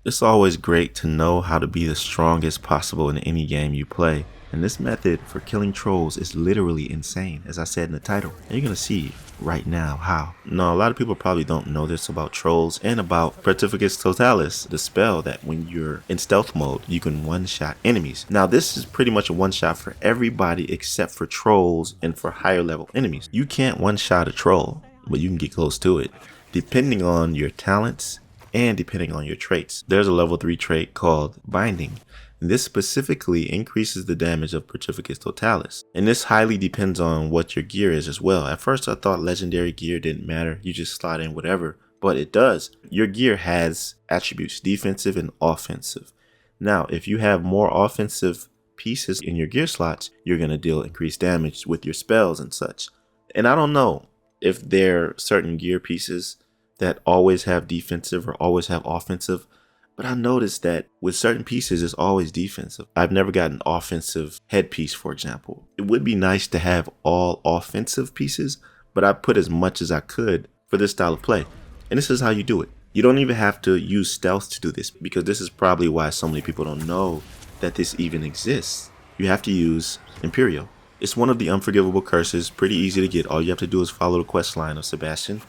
It's always great to know how to be the strongest possible in any game you play, and this method for killing trolls is literally insane, as I said in the title, and you're gonna see right now how. Now, a lot of people probably don't know this about trolls and about 𝒉𝒍𒑑𝒔, the spell that when you're in stealth mode, you can one-shot enemies. Now, this is pretty much a one-shot for everybody except for trolls and for higher level enemies. You can't one-shot a troll, but you can get close to it, depending on your talents and depending on your traits. There's a level 3 trait called Binding. This specifically increases the damage of 𝒉𝒍𒑑𝒔. And this highly depends on what your gear is as well. At first I thought legendary gear didn't matter, you just slot in whatever, but it does. Your gear has attributes, defensive and offensive. Now, if you have more offensive pieces in your gear slots, you're going to deal increased damage with your spells and such. And I don't know if there are certain gear pieces that always have defensive or always have offensive, but I noticed that with certain pieces it's always defensive. I've never got an offensive headpiece, for example. It would be nice to have all offensive pieces, but I put as much as I could for this style of play. And this is how you do it. You don't even have to use stealth to do this, because this is probably why so many people don't know that this even exists. You have to use Imperial. It's one of the unforgivable curses, pretty easy to get. All you have to do is follow the quest line of Sebastian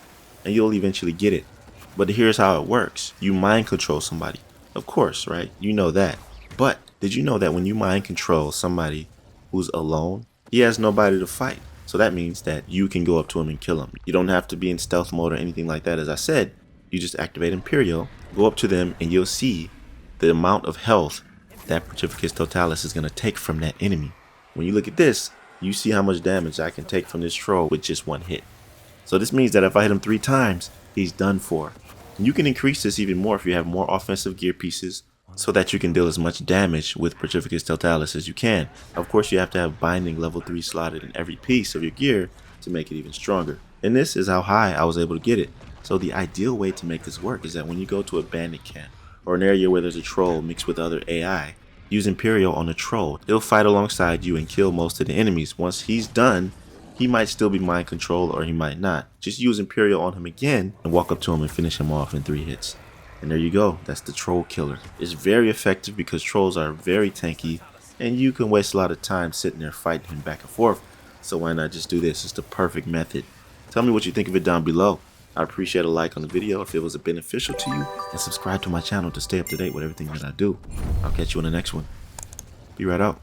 and you'll eventually get it. But here's how it works. You mind control somebody. Of course, right? You know that. But did you know that when you mind control somebody who's alone, he has nobody to fight? So that means that you can go up to him and kill him. You don't have to be in stealth mode or anything like that. As I said, you just activate Imperial, go up to them, and you'll see the amount of health that 𝒉𝒍𒑑𝒔 is going to take from that enemy. When you look at this, you see how much damage I can take from this troll with just one hit. So this means that if I hit him 3 times, he's done for. And you can increase this even more if you have more offensive gear pieces, so that you can deal as much damage with 𝒉𝒍𒑑𝒔 as you can. Of course, you have to have Binding level 3 slotted in every piece of your gear to make it even stronger. And this is how high I was able to get it. So the ideal way to make this work is that when you go to a bandit camp, or an area where there's a troll mixed with other AI, use Imperial on the troll. He'll fight alongside you and kill most of the enemies. Once he's done, he might still be mind controlled or he might not. Just use Imperial on him again and walk up to him and finish him off in 3 hits. And there you go, that's the troll killer. It's very effective because trolls are very tanky and you can waste a lot of time sitting there fighting him back and forth. So why not just do this? It's the perfect method. Tell me what you think of it down below. I'd appreciate a like on the video if it was beneficial to you, and subscribe to my channel to stay up to date with everything that I do. I'll catch you in the next one. Be right out.